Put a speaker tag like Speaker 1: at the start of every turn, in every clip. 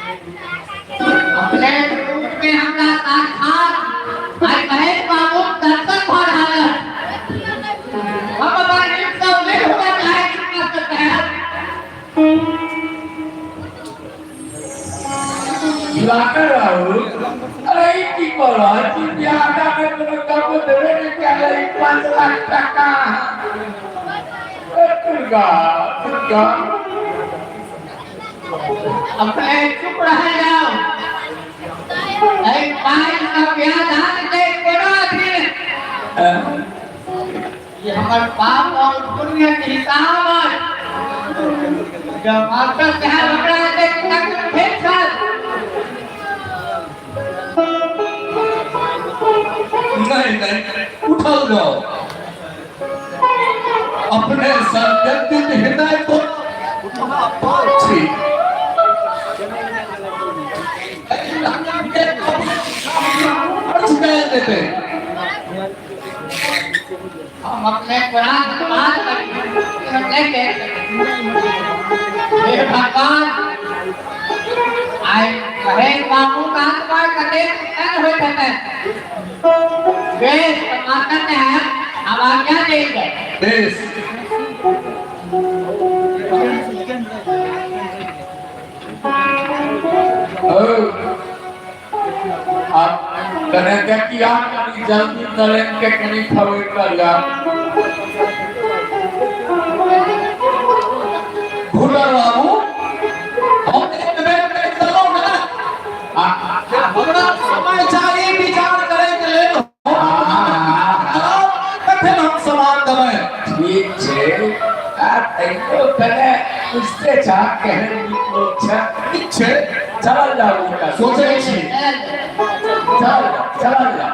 Speaker 1: अपने रूप में हमरा साक्षात आई महेश बाबू दर्शन हो रहा है। हम हमारे तो नहीं होगा चाहे कितना सकते हैं।
Speaker 2: लाकर आओ अरे की बोला चिड़ियाना में तो कब देवे ने क्या ले 5 लाख टका दुर्गा दुर्गा
Speaker 1: अपने चुप रह जाओ। एक पाइल का ब्याह धान दे कोना थी। ये हमारे पाप और पुण्य के हिसाब है। जब मास्टर साहब हमरा से तक ठीक था।
Speaker 2: नहीं उठाओ जाओ अपने संगति में हिदायत को ठीक देते
Speaker 1: हम अपने पुराण समाज पर लेके हे भगवान आए महेश बाबू का अंतवार करने तैयार हो जाते वे परमात्मा ने हम आज्ञा देंगे
Speaker 2: देश आप करेंगे कि आप कभी जल्दी करेंगे कहीं खबर कर या भूलर बाबू हम एक मिनट में चलो ना हमरा समय चाहिए विचार करें के लिए फिर हम सवाल करें ठीक है आप तो करे उससे चाह कहने की इच्छा इच्छा चल जाओ का सोचे छी चल चल जा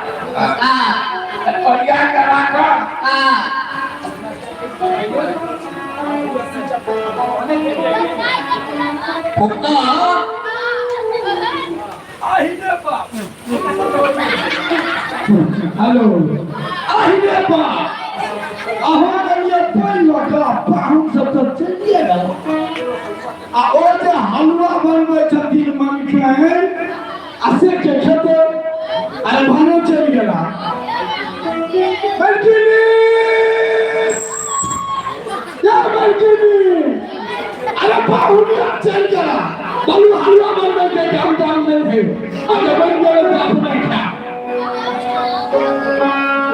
Speaker 2: और या करा का फुकना आहिने बाप
Speaker 3: हेलो आहिने बाप आहो ये कोई लगा पाहुन सब तो चलिए ना आ ओ जे हलवा बनबै छथिन मन के असे के खेते अरे भानो चल गेला बल्किनी या बल्किनी अरे पाहुन चल गेला बलु हलवा बनबै के काम नहीं है अरे बन गेला तो अपने खा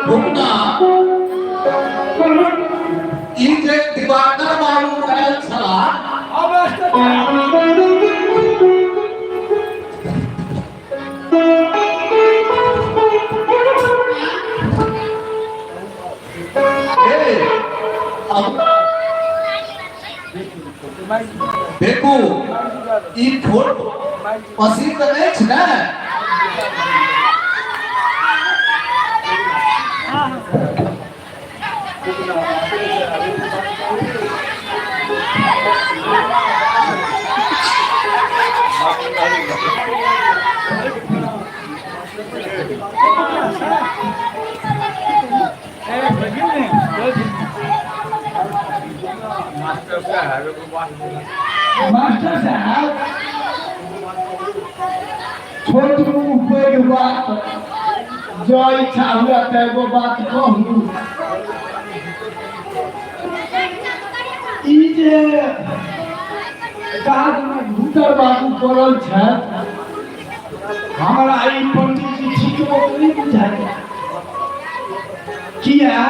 Speaker 2: फुकना ई जे दिवाकर मालूम करल छला देखो ई फोटो पसंद नहीं छ ना
Speaker 3: मास्टर साहब छोट ऊपर बात जो इच्छा हुआ था वो बात कहूँ ई जे काज में भूतर बाबू पड़ल छै हमरा ई पंडित जी ठीक नहीं बुझाय किया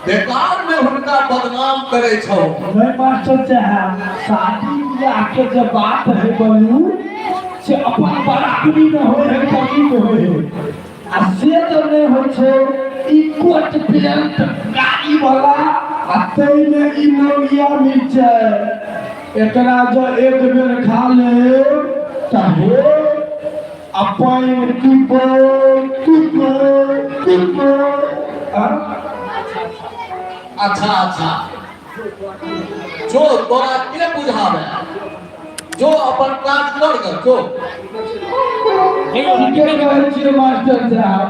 Speaker 2: बेकार में हुनका बदनाम करे छौ
Speaker 3: नहीं मास्टर साहब शादी ब्याह के जब बात है बोलू से अपन बराबरी में हो है पति में हो है आ से तो नहीं हो छै ई कोट पेंट गाड़ी वाला आते में ई नौरिया मिर्चा एकरा जो एक बेर खा ले चाहे अपन की
Speaker 2: अच्छा अच्छा जो तोरा के बुझावे जो अपन काज कर दो जो
Speaker 3: ठीक है छियै मास्टर साहब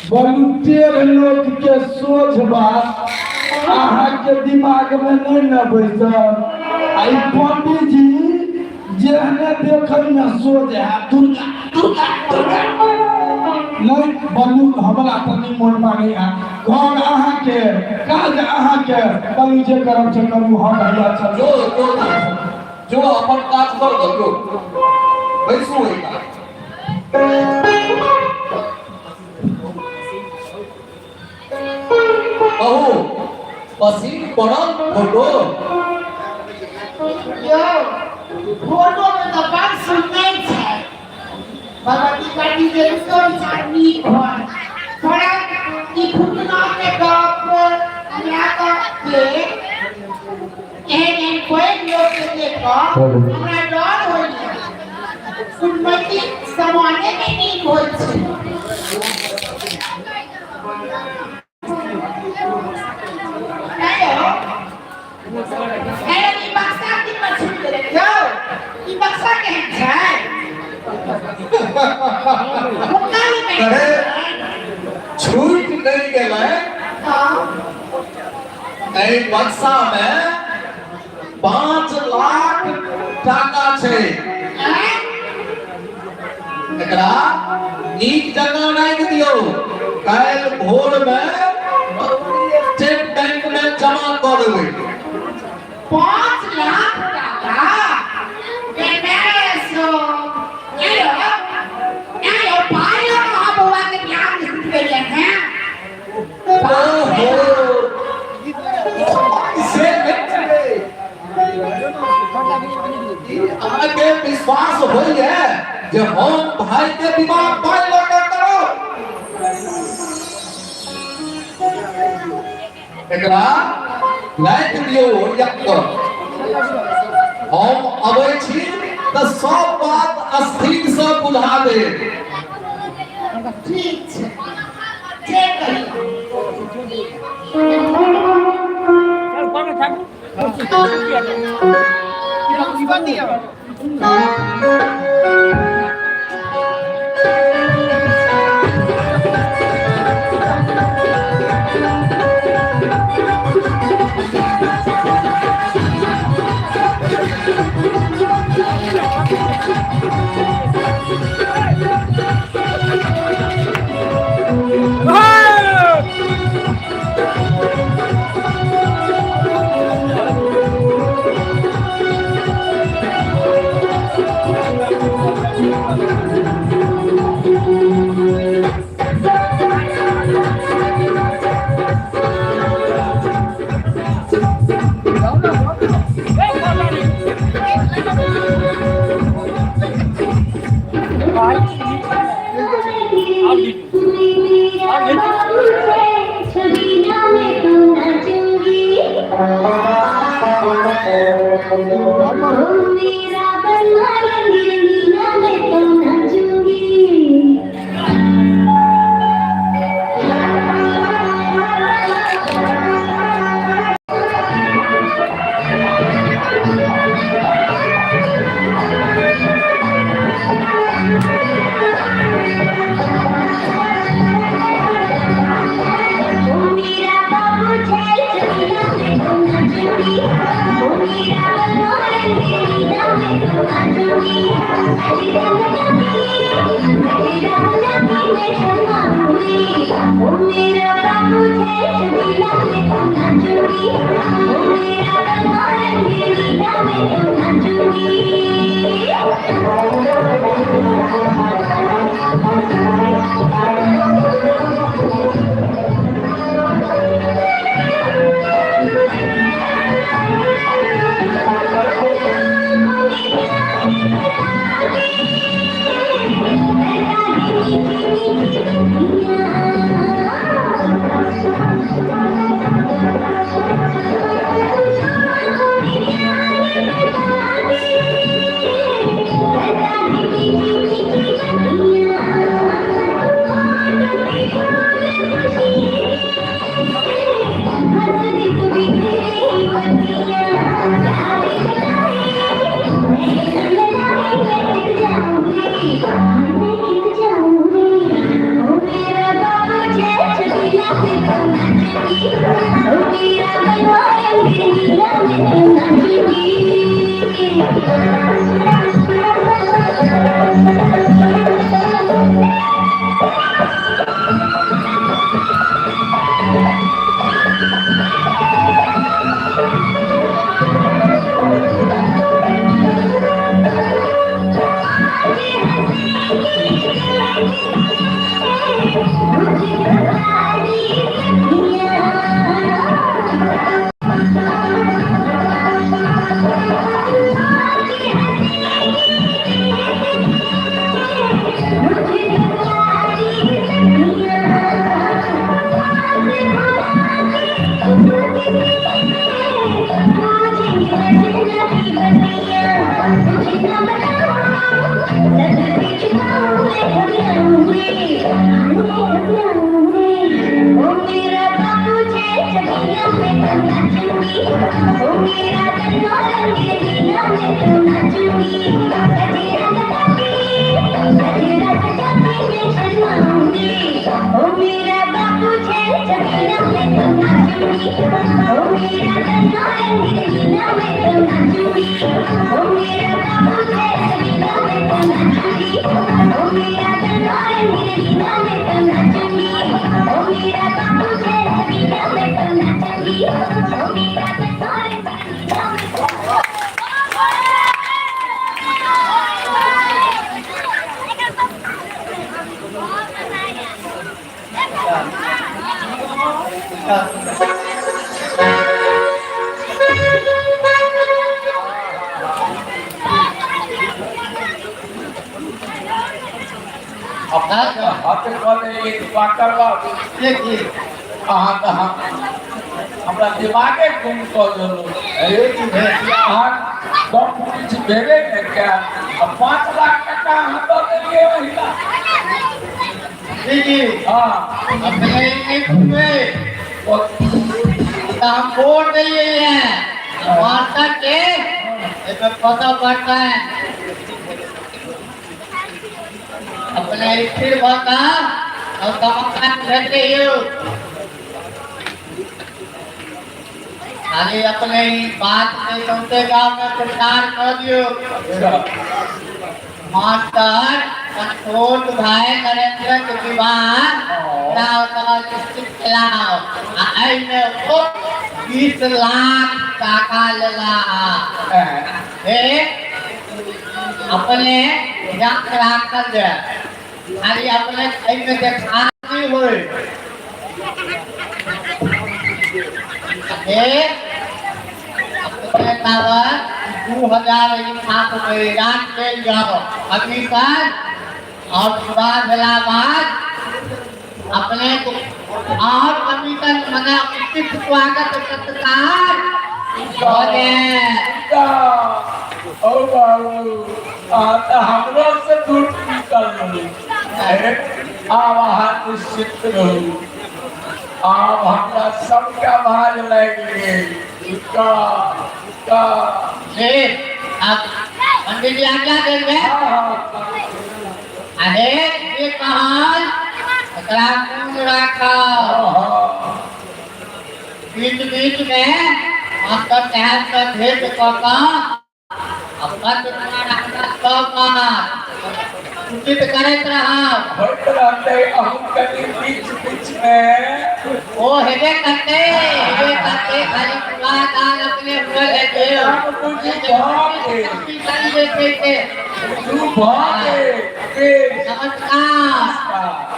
Speaker 3: बहुतेर लोग के सोच बात अहाँ के दिमाग में नहीं न बैसल आई पंडित जी जेहने देखल न सो जा दुर्गा दुर्गा दुर्गा नहीं बनू हमरा तनी मन मांगे आ घर अहाँ के काज अहाँ के बनी जे करम से करू हम भैया चल
Speaker 2: जो अपन काज कर दो बैसू एक बहू पसीन पड़ल फोटो
Speaker 1: यो फोटो में तो बात सुनने छै भगवती काटी के स्टोरी चाहनी भर थोड़ा ई फुटना के गप या के एहन कोई लोग के देखो हमरा डर होइए सुनमति समाने में नहीं होई छै अरे ई बक्सा की मछली ले यो ई बक्सा केहन छै
Speaker 2: अरे छूट नहीं गया नहीं बक्सा में 5 लाख टाका छे एकरा नीक जगह नहीं दियो काल भोर में स्टेट बैंक में जमा कर देबै
Speaker 1: 5 लाख टाका बेमेसो ये पायो कहाँ बुआ के प्यार निकल गए हैं
Speaker 2: आगे विश्वास हो है जो हम भाई के दिमाग पर लगा करो एकरा लाइट दियो एक हम अबै छी त सब बात स्थिर से बुझा दे
Speaker 1: ठीक है
Speaker 4: Thank you.
Speaker 2: अपना हाथ में एक वाकर
Speaker 1: देखिए
Speaker 2: कहाँ कहाँ हमरा दिमागे गुम कर दो अरे हाथ बहुत कुछ भेजे ने क्या अब 5 लाख टका हम तो देंगे महिला
Speaker 1: देखिए
Speaker 2: हाँ
Speaker 1: अपने में हम वोट दिए हैं माता के इसमें पता पड़ता है अपने स्थिर बता और कमकान रहते हो खाली अपने ही बात में सुनते गाँव में प्रचार कर दियो मास्टर छोट भाई नरेंद्र के विवाह खिलाओ में 20 लाख टाका लेला अपने कर दे खाली अपने में देखा नहीं हो अपने कागज 2000 रात ले जाओ अभी तक और सुबह भेला बाद अपने को और अभी तक मना उचित स्वागत सत्कार हो गए
Speaker 2: ओ बाबू आता हम लोग से दूर निकल गए अरे आवाज निश्चित रहो आप हमरा सबका भाग लगेंगे का
Speaker 1: अब पंडित जी आज्ञा देंगे अरे ये कहां एकरा कौन रखा बीच बीच में मास्टर साहब का भेद का अब तुम्हारा उचित करत रहा
Speaker 2: होत रहते हम कभी बीच में
Speaker 1: ओ हेबे करते खाली पुरादान अपने ऊपर लेते हो
Speaker 2: तू भागे के
Speaker 1: नमस्कार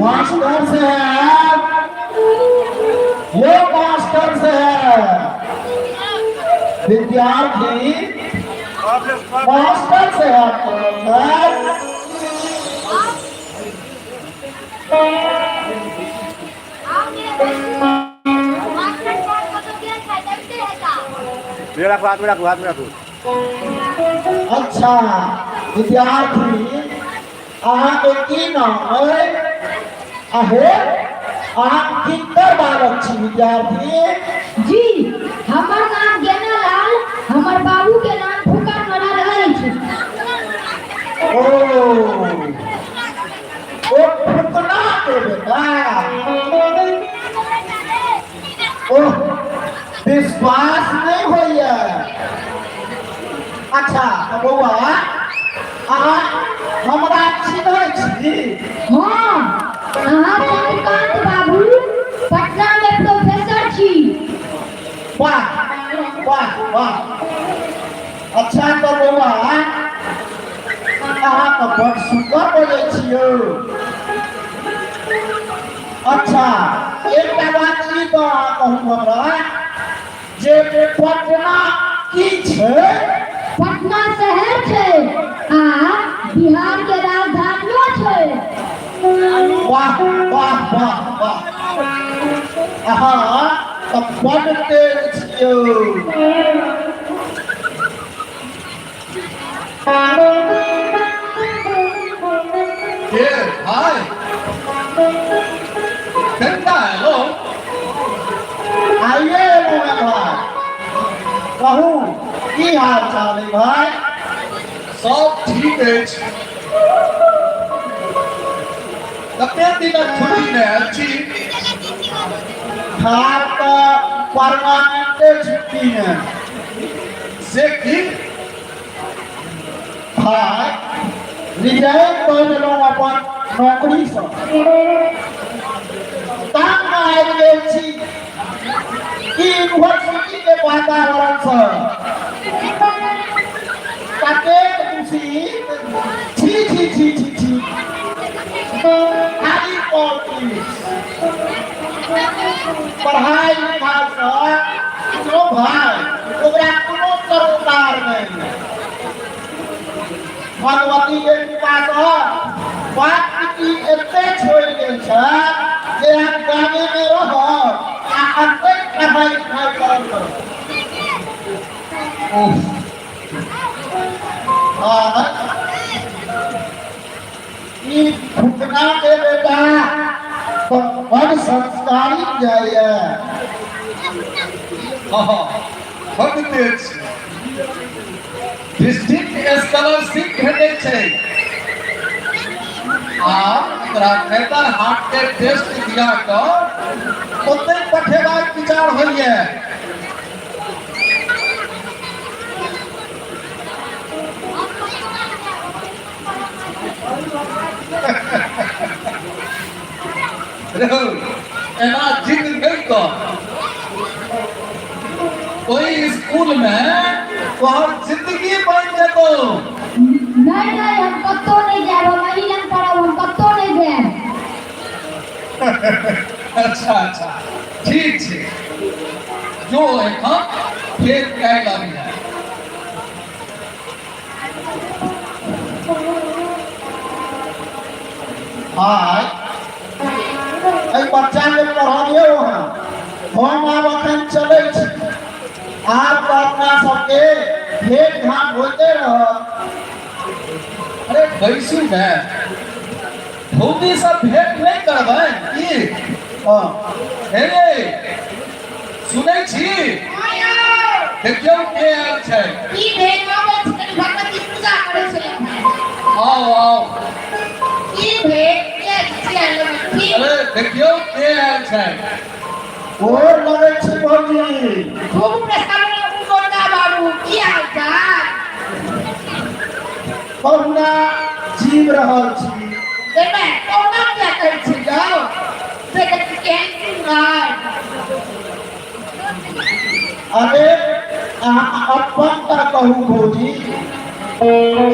Speaker 3: मास्टर साहब ये मास्टर साहब विद्यार्थी मास्टर साहब अच्छा विद्यार्थी अहाँ के की नाम है अहे अहाँ किनकर बालक छी विद्यार्थी
Speaker 4: जी हमर नाम गेना लाल हमर बाबू के नाम फुका नरा रहै छै
Speaker 3: ओ फुकना के बेटा ओ विश्वास नहीं होइए अच्छा बौआ अहाँ हमरा चिन्है छी
Speaker 4: हां अहाँ चंद्रकांत बाबू पटना में प्रोफेसर छी
Speaker 3: वाह वाह वाह अच्छा तो बौआ अहाँ तो बड़ सुंदर बोलै छियो अच्छा एकटा बात ई तो अहाँ कहू हमरा जे पटना की छै
Speaker 4: पटना शहर छै आ बिहार के राजधानियो छै
Speaker 3: अहाँ तऽ बड़ तेज छियौ
Speaker 2: ये भाई ठंडा है लो
Speaker 3: आइए मोहन भाई कहूँ की हाल चाल है भाई
Speaker 2: सब ठीक है कते दिन छुट्टी में अच्छी
Speaker 3: खार का परमानेंट छुट्टी है
Speaker 2: से की
Speaker 3: भाई रिजाइन कर देलहुँ अपन नौकरीसँ तंग आबि गेल छी ई यूनिवर्सिटी के वातावरणसँ कतेक दूषित छी छी छी छी छी खाली पॉलिटिक्स पढ़ाई लिखाइसँ किछो भाई ओकरा कोनो सरोकार नहीं भगवती के कृपा सँ बात की एते छोड़ गेल छै जे हम गामे में रहब आ अंते पढ़ाई लिखाई करब हाँ ई फुकना के बेटा तो बड़ संस्कारी जाइए
Speaker 2: हाँ बड़ तेज डिस्ट्रिक्ट स्कॉलरशिप भेटै छै आ एकरा नेतर हाट के टेस्ट दिया कऽ ओतै पठेबाक विचार होइए एना जिद नहीं कर कोई स्कूल में तोहर जिंदगी बन जेतो
Speaker 4: नहीं हम कत्तो नहीं जाब हम एही लंग करब हम कत्तो नहीं जाब
Speaker 2: अच्छा अच्छा ठीक छै जो एखन फेर काल्हि आबी है
Speaker 3: भाई एहि बच्चा के पढ़बियौ हम आब अखन चलै छी आप अपना सबके भेंट घाट होते रहत
Speaker 2: अरे बैसू ने भूमि सब भेंट नहीं करबै की हे रे सुनै छी देखियौ के आयल छै
Speaker 1: की भेल आबै छै कनी भगवती पूजा करै छै
Speaker 2: आओ आओ
Speaker 1: की भेल के छियै की
Speaker 2: अरे देखियौ के आयल छै
Speaker 3: और लगे छै भौजी
Speaker 1: खूब प्रसन्न गोंदा बाबू की हाल चाल
Speaker 3: बहुना जीव रहल छी
Speaker 1: देखै कोना क्या करै छी जाओ से के केहन सुनाय
Speaker 3: अरे अहाँ अपन तर कहू भौजी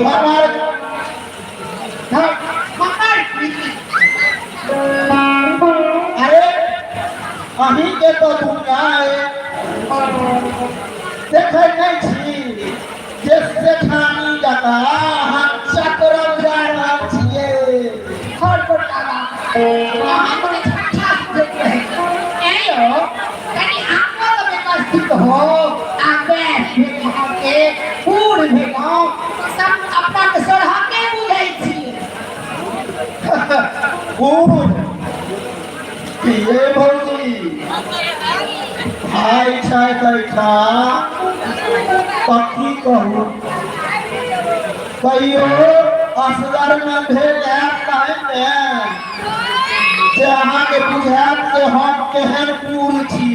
Speaker 3: हमर
Speaker 1: हमर
Speaker 3: अरे अहीं के तो दुनिया देखै नहीं छी जे सेठानी जका हम चक्रम जा रहल छियै
Speaker 1: हर कोटा हम को छठा देख रहे एयो कनी आपको तो व्यवस्थित हो आबे के पूर्ण भेगो सब अपन सरहा के बुझै छी
Speaker 3: ये भौजी भाई छै बैठा पक्की कहू कहियो असगर में भेल कहते जे अहाँके बुझायत जे हम केहन पूर्ण छी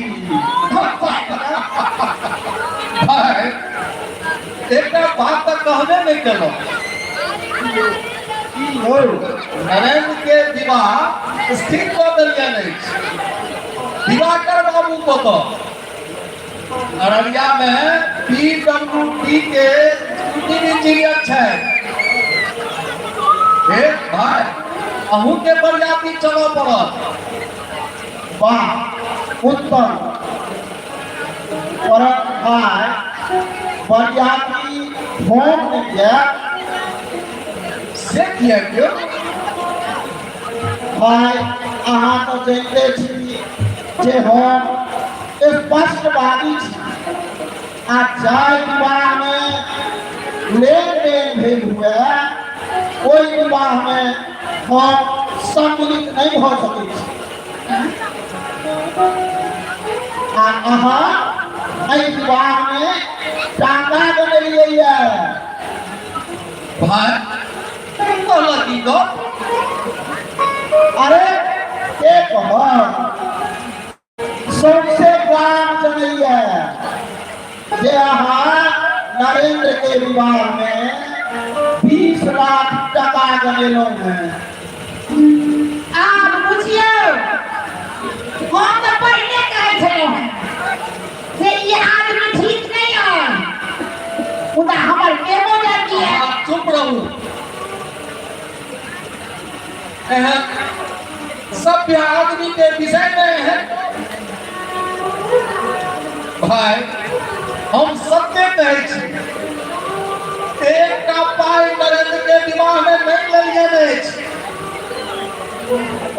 Speaker 2: भाई एकटा बात तऽ कहबे नहीं केलौ
Speaker 3: की हो
Speaker 2: नरेंद्र के विवाह स्थिर कऽ देलियै नहीं दिवाकर बाबू को तो अररिया में PWD के शूटिंग इंजीनियर छै भाई अहूँ के प्रजाति चलो पड़त
Speaker 3: वाह उत्तम और भाई प्रजाति भोग दिया
Speaker 2: से किया क्यों
Speaker 3: भाई अहाँ तो जानते छी
Speaker 1: जे हम स्पष्टवादी छी आ जाय विवाह में लेन देन भेल हुए ओहि विवाह में हम सम्मिलित नहीं हो सकै छी आ अहाँ एहि विवाह में टाका बनेलिए
Speaker 2: भाई कहला की गप
Speaker 1: अरे के कह सबसे गाम जनैया जे अहाँ नरेंद्र के विवाह में 20 लाख टका गनेलहुँ हैं
Speaker 5: आब बुझियौ हम तऽ पहिले कहै छलहुँ से ई आदमी ठीक नहीं है मुदा हमर केमो लड़की है
Speaker 2: आप चुप रहू एहन सभ्य आदमी के विषय में है भाई हम सत्य कहै छी एक का पाई नरेंद्र के विवाह में नहीं लेलिए अछि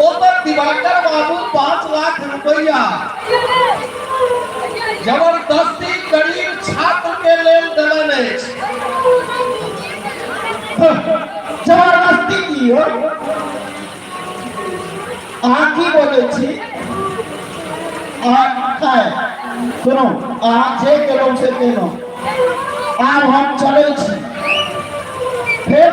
Speaker 2: ओकर दिवाकर बाबू 5 लाख रुपया जबरदस्ती गरीब छात्र के लेल देलन अछि
Speaker 1: जबरदस्ती की हो अहाँ की बोलै छी सुनो अहाँ जे केलहुँ से केलहुँ आब हम चलै छी फेर